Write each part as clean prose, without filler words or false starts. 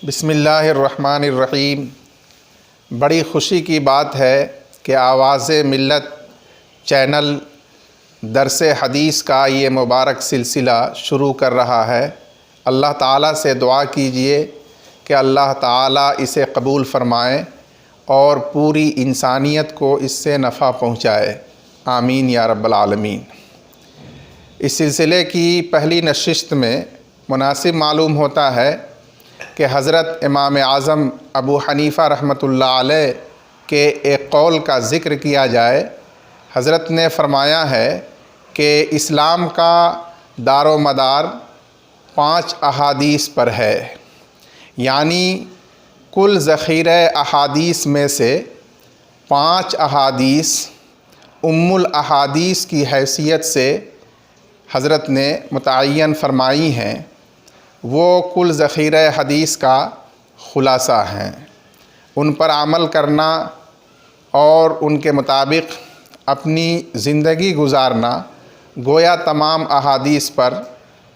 بسم اللہ الرحمن الرحیم۔ بڑی خوشی کی بات ہے کہ آواز ملت چینل درس حدیث کا یہ مبارک سلسلہ شروع کر رہا ہے۔ اللہ تعالیٰ سے دعا کیجئے کہ اللہ تعالیٰ اسے قبول فرمائے اور پوری انسانیت کو اس سے نفع پہنچائے، آمین یا رب العالمین۔ اس سلسلے کی پہلی نشست میں مناسب معلوم ہوتا ہے کہ حضرت امام اعظم ابو حنیفہ رحمۃ اللہ علیہ کے ایک قول کا ذکر کیا جائے۔ حضرت نے فرمایا ہے کہ اسلام کا دار و مدار 5 احادیث پر ہے، یعنی کل ذخیرہ احادیث میں سے 5 احادیث الاحادیث کی حیثیت سے حضرت نے متعین فرمائی ہیں، وہ کل ذخیرہ حدیث کا خلاصہ ہیں۔ ان پر عمل کرنا اور ان کے مطابق اپنی زندگی گزارنا گویا تمام احادیث پر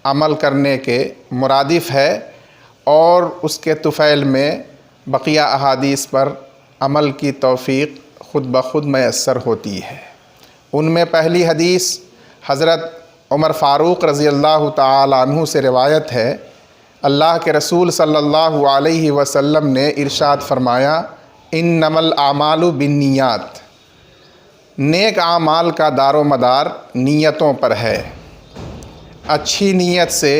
عمل کرنے کے مرادف ہے، اور اس کے طفیل میں بقیہ احادیث پر عمل کی توفیق خود بخود میسر ہوتی ہے۔ ان میں پہلی حدیث حضرت عمر فاروق رضی اللہ تعالی عنہ سے روایت ہے۔ اللہ کے رسول صلی اللہ علیہ وسلم نے ارشاد فرمایا، انما الاعمال بالنیات، نیک اعمال کا دار و مدار نیتوں پر ہے۔ اچھی نیت سے،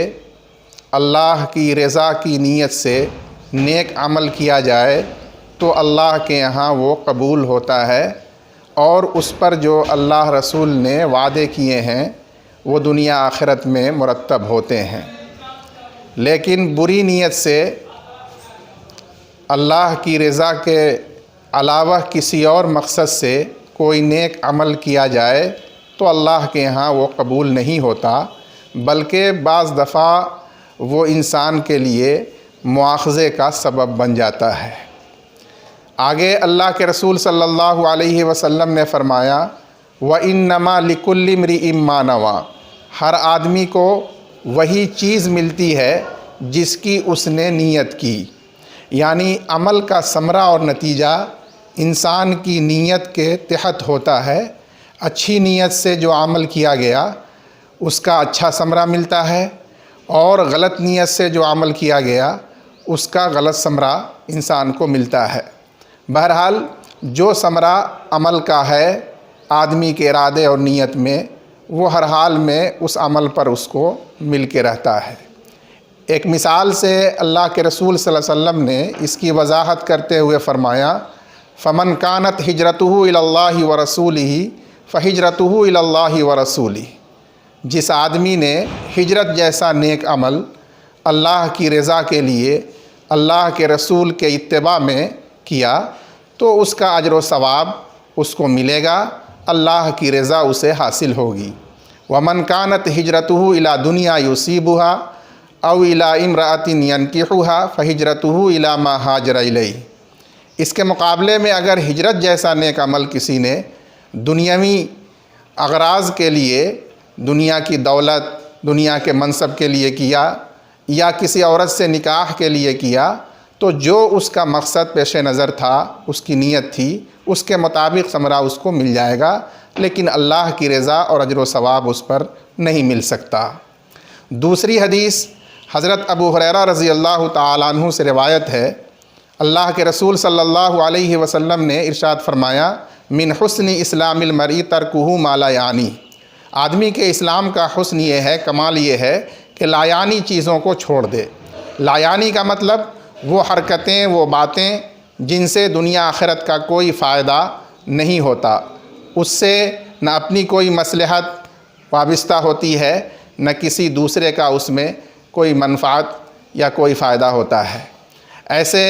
اللہ کی رضا کی نیت سے نیک عمل کیا جائے تو اللہ کے یہاں وہ قبول ہوتا ہے، اور اس پر جو اللہ رسول نے وعدے کیے ہیں وہ دنیا آخرت میں مرتب ہوتے ہیں۔ لیکن بری نیت سے اللہ کی رضا کے علاوہ کسی اور مقصد سے کوئی نیک عمل کیا جائے تو اللہ کے یہاں وہ قبول نہیں ہوتا، بلکہ بعض دفعہ وہ انسان کے لیے مواخذے کا سبب بن جاتا ہے۔ آگے اللہ کے رسول صلی اللہ علیہ وسلم نے فرمایا، وَإِنَّمَا لِكُلِّ امْرِئٍ مَّا نَوَىٰ، ہر آدمی کو وہی چیز ملتی ہے جس کی اس نے نیت کی، یعنی عمل کا ثمرہ اور نتیجہ انسان کی نیت کے تحت ہوتا ہے۔ اچھی نیت سے جو عمل کیا گیا اس کا اچھا ثمرہ ملتا ہے، اور غلط نیت سے جو عمل کیا گیا اس کا غلط ثمرہ انسان کو ملتا ہے۔ بہرحال جو ثمرہ عمل کا ہے آدمی کے ارادے اور نیت میں، وہ ہر حال میں اس عمل پر اس کو مل کے رہتا ہے۔ ایک مثال سے اللہ کے رسول صلی اللہ علیہ وسلم نے اس کی وضاحت کرتے ہوئے فرمایا، فمن کانت ہجرتہ الی اللہ ورسولہ فہجرتہ الی اللہ ورسولہ، جس آدمی نے ہجرت جیسا نیک عمل اللہ کی رضا کے لیے اللہ کے رسول کے اتباع میں کیا تو اس کا اجر و ثواب اس کو ملے گا، اللہ کی رضا اسے حاصل ہوگی۔ ومن کانت ہجرتہ الی دنیا یصیبھا او الی امرأۃ ینکحھا فہجرتہ الی ما ہاجر الیہ۔ اس کے مقابلے میں اگر ہجرت جیسا نیک عمل کسی نے دنیاوی اغراض کے لیے، دنیا کی دولت، دنیا کے منصب کے لیے کیا، یا کسی عورت سے نکاح کے لیے کیا، تو جو اس کا مقصد پیش نظر تھا، اس کی نیت تھی، اس کے مطابق ثمرہ اس کو مل جائے گا، لیکن اللہ کی رضا اور اجر و ثواب اس پر نہیں مل سکتا۔ دوسری حدیث حضرت ابو ہریرہ رضی اللہ تعالی عنہ سے روایت ہے۔ اللہ کے رسول صلی اللہ علیہ وسلم نے ارشاد فرمایا، من حسن اسلام المرء ترکہ ما لا یعنی، آدمی کے اسلام کا حسن یہ ہے، کمال یہ ہے کہ لا یعنی چیزوں کو چھوڑ دے۔ لا یعنی کا مطلب وہ حرکتیں، وہ باتیں جن سے دنیا آخرت کا کوئی فائدہ نہیں ہوتا، اس سے نہ اپنی کوئی مصلحت وابستہ ہوتی ہے، نہ کسی دوسرے کا اس میں کوئی منفعت یا کوئی فائدہ ہوتا ہے۔ ایسے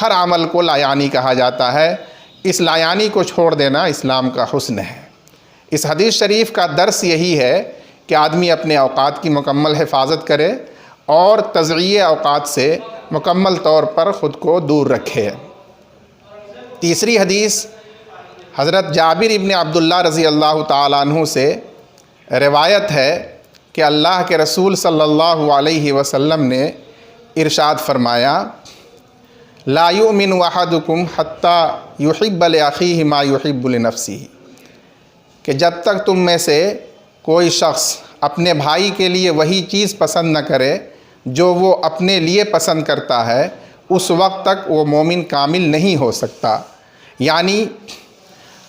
ہر عمل کو لا یعنی کہا جاتا ہے۔ اس لا یعنی کو چھوڑ دینا اسلام کا حسن ہے۔ اس حدیث شریف کا درس یہی ہے کہ آدمی اپنے اوقات کی مکمل حفاظت کرے اور تضییع اوقات سے مکمل طور پر خود کو دور رکھے۔ تیسری حدیث حضرت جابر ابن عبداللہ رضی اللہ تعالیٰ عنہ سے روایت ہے کہ اللہ کے رسول صلی اللہ علیہ وسلم نے ارشاد فرمایا، لا یؤمن احدکم حتی یحب لأخیہ ما یحب لنفسہ، کہ جب تک تم میں سے کوئی شخص اپنے بھائی کے لیے وہی چیز پسند نہ کرے جو وہ اپنے لیے پسند کرتا ہے، اس وقت تک وہ مومن کامل نہیں ہو سکتا۔ یعنی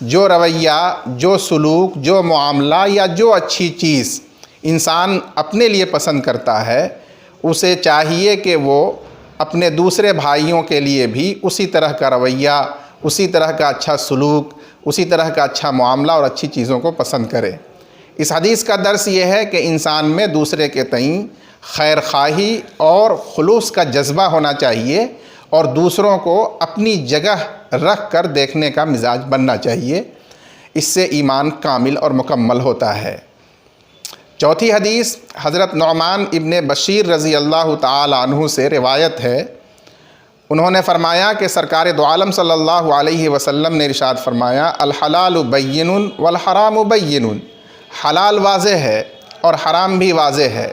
جو رویہ، جو سلوک، جو معاملہ یا جو اچھی چیز انسان اپنے لیے پسند کرتا ہے، اسے چاہیے کہ وہ اپنے دوسرے بھائیوں کے لیے بھی اسی طرح کا رویہ، اسی طرح کا اچھا سلوک، اسی طرح کا اچھا معاملہ اور اچھی چیزوں کو پسند کرے۔ اس حدیث کا درس یہ ہے کہ انسان میں دوسرے کے تئیں خیر خواہی اور خلوص کا جذبہ ہونا چاہیے، اور دوسروں کو اپنی جگہ رکھ کر دیکھنے کا مزاج بننا چاہیے۔ اس سے ایمان کامل اور مکمل ہوتا ہے۔ چوتھی حدیث حضرت نعمان ابن بشیر رضی اللہ تعالی عنہ سے روایت ہے۔ انہوں نے فرمایا کہ سرکار دو عالم صلی اللہ علیہ وسلم نے ارشاد فرمایا، الحلال بین والحرام بین، حلال واضح ہے اور حرام بھی واضح ہے۔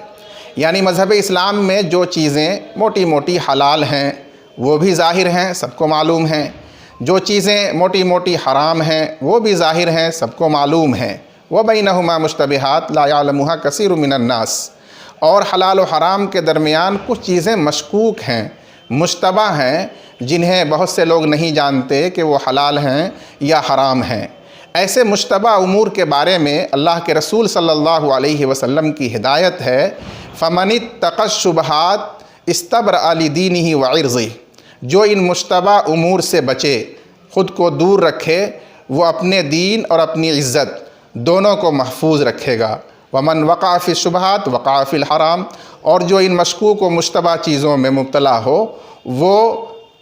یعنی مذہب اسلام میں جو چیزیں موٹی موٹی حلال ہیں وہ بھی ظاہر ہیں، سب کو معلوم ہیں، جو چیزیں موٹی موٹی حرام ہیں وہ بھی ظاہر ہیں، سب کو معلوم ہیں۔ وَبَيْنَهُمَا مُشْتَبِهَاتٌ لَا يَعْلَمُهَا كَثِيرٌ مِّنَ النَّاسِ، اور حلال و حرام کے درمیان کچھ چیزیں مشکوک ہیں، مشتبہ ہیں، جنہیں بہت سے لوگ نہیں جانتے کہ وہ حلال ہیں یا حرام ہیں۔ ایسے مشتبہ امور کے بارے میں اللہ کے رسول صلی اللہ علیہ وسلم کی ہدایت ہے، فَمَنِ اتَّقَى الشُّبُهَاتِ اسْتَبْرَأَ لِدِينِهِ وَعِرْضِهِ، جو ان مشتبہ امور سے بچے، خود کو دور رکھے، وہ اپنے دین اور اپنی عزت دونوں کو محفوظ رکھے گا۔ وَمَنْ وَقَعَ فِي الشُّبُهَاتِ وَقَعَ فِي الْحَرَامِ، اور جو ان مشکوک و مشتبہ چیزوں میں مبتلا ہو وہ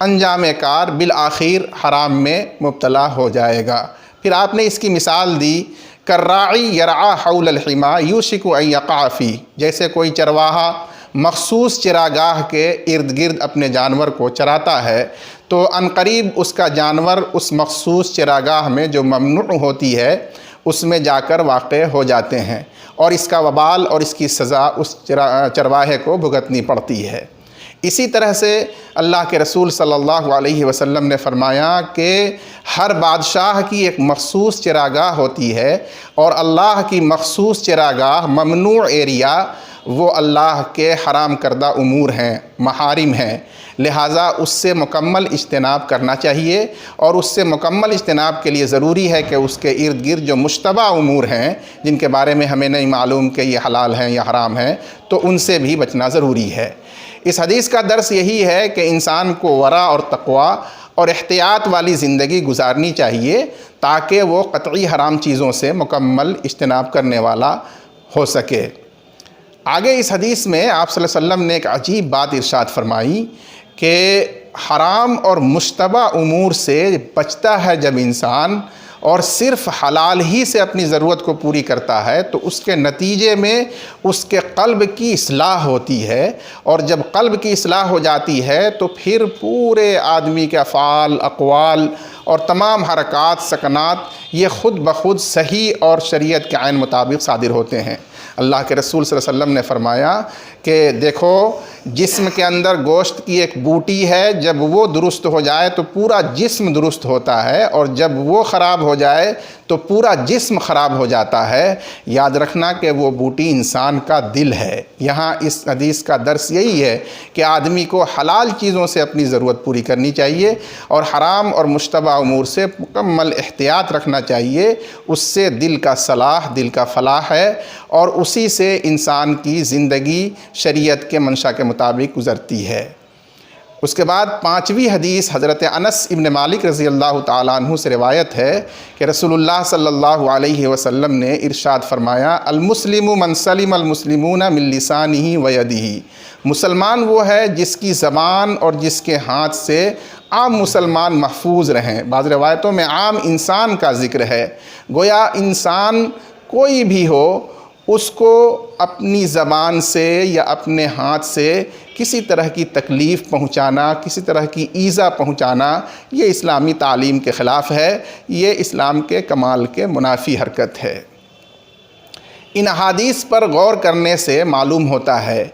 انجام کار بالآخر حرام میں مبتلا ہو جائے گا۔ پھر آپ نے اس کی مثال دی، کالراعی یرعیٰ حول الحمى یوشک ان یقع فیہ، جیسے کوئی چرواہا مخصوص چراگاہ کے ارد گرد اپنے جانور کو چراتا ہے تو عنقریب اس کا جانور اس مخصوص چراگاہ میں جو ممنوع ہوتی ہے اس میں جا کر واقع ہو جاتے ہیں، اور اس کا وبال اور اس کی سزا اس چرواہے کو بھگتنی پڑتی ہے۔ اسی طرح سے اللہ کے رسول صلی اللہ علیہ وسلم نے فرمایا کہ ہر بادشاہ کی ایک مخصوص چراگاہ ہوتی ہے، اور اللہ کی مخصوص چراگاہ، ممنوع ایریا، وہ اللہ کے حرام کردہ امور ہیں، محارم ہیں، لہٰذا اس سے مکمل اجتناب کرنا چاہیے، اور اس سے مکمل اجتناب کے لیے ضروری ہے کہ اس کے ارد گرد جو مشتبہ امور ہیں جن کے بارے میں ہمیں نہیں معلوم کہ یہ حلال ہیں یا حرام ہیں، تو ان سے بھی بچنا ضروری ہے۔ اس حدیث کا درس یہی ہے کہ انسان کو ورع اور تقوی اور احتیاط والی زندگی گزارنی چاہیے تاکہ وہ قطعی حرام چیزوں سے مکمل اجتناب کرنے والا ہو سکے۔ آگے اس حدیث میں آپ صلی اللہ علیہ وسلم نے ایک عجیب بات ارشاد فرمائی کہ حرام اور مشتبہ امور سے بچتا ہے جب انسان اور صرف حلال ہی سے اپنی ضرورت کو پوری کرتا ہے تو اس کے نتیجے میں اس کے قلب کی اصلاح ہوتی ہے، اور جب قلب کی اصلاح ہو جاتی ہے تو پھر پورے آدمی کے افعال، اقوال اور تمام حرکات، سکنات یہ خود بخود صحیح اور شریعت کے عین مطابق صادر ہوتے ہیں۔ اللہ کے رسول صلی اللہ علیہ وسلم نے فرمایا کہ دیکھو، جسم کے اندر گوشت کی ایک بوٹی ہے، جب وہ درست ہو جائے تو پورا جسم درست ہوتا ہے، اور جب وہ خراب ہو جائے تو پورا جسم خراب ہو جاتا ہے۔ یاد رکھنا کہ وہ بوٹی انسان کا دل ہے۔ یہاں اس حدیث کا درس یہی ہے کہ آدمی کو حلال چیزوں سے اپنی ضرورت پوری کرنی چاہیے، اور حرام اور مشتبہ امور سے مکمل احتیاط رکھنا چاہیے۔ اس سے دل کا صلاح، دل کا فلاح ہے، اور اسی سے انسان کی زندگی شریعت کے منشا کے مطابق گزرتی ہے۔ اس کے بعد پانچویں حدیث حضرت انس ابن مالک رضی اللہ تعالیٰ عنہ سے روایت ہے کہ رسول اللہ صلی اللہ علیہ وسلم نے ارشاد فرمایا، المسلم من سلم المسلمون من لسانہ ویدہ، مسلمان وہ ہے جس کی زبان اور جس کے ہاتھ سے عام مسلمان محفوظ رہیں۔ بعض روایتوں میں عام انسان کا ذکر ہے، گویا انسان کوئی بھی ہو اس کو اپنی زبان سے یا اپنے ہاتھ سے کسی طرح کی تکلیف پہنچانا، کسی طرح کی ایذا پہنچانا، یہ اسلامی تعلیم کے خلاف ہے، یہ اسلام کے کمال کے منافی حرکت ہے۔ ان احادیث پر غور کرنے سے معلوم ہوتا ہے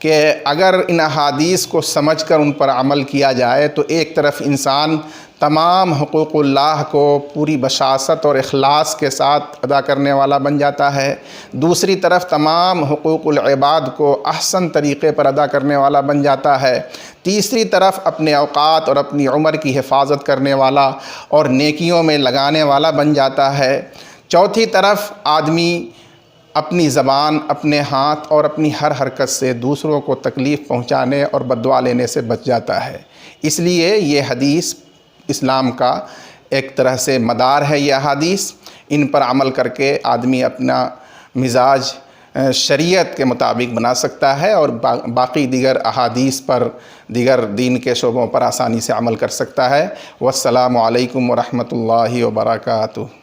کہ اگر ان احادیث کو سمجھ کر ان پر عمل کیا جائے تو ایک طرف انسان تمام حقوق اللہ کو پوری بشاست اور اخلاص کے ساتھ ادا کرنے والا بن جاتا ہے، دوسری طرف تمام حقوق العباد کو احسن طریقے پر ادا کرنے والا بن جاتا ہے، تیسری طرف اپنے اوقات اور اپنی عمر کی حفاظت کرنے والا اور نیکیوں میں لگانے والا بن جاتا ہے، چوتھی طرف آدمی اپنی زبان، اپنے ہاتھ اور اپنی ہر حرکت سے دوسروں کو تکلیف پہنچانے اور بددعا لینے سے بچ جاتا ہے۔ اس لیے یہ حدیث اسلام کا ایک طرح سے مدار ہے، یہ احادیث ان پر عمل کر کے آدمی اپنا مزاج شریعت کے مطابق بنا سکتا ہے اور باقی دیگر احادیث پر، دیگر دین کے شعبوں پر آسانی سے عمل کر سکتا ہے۔ والسلام علیکم ورحمۃ اللہ وبرکاتہ۔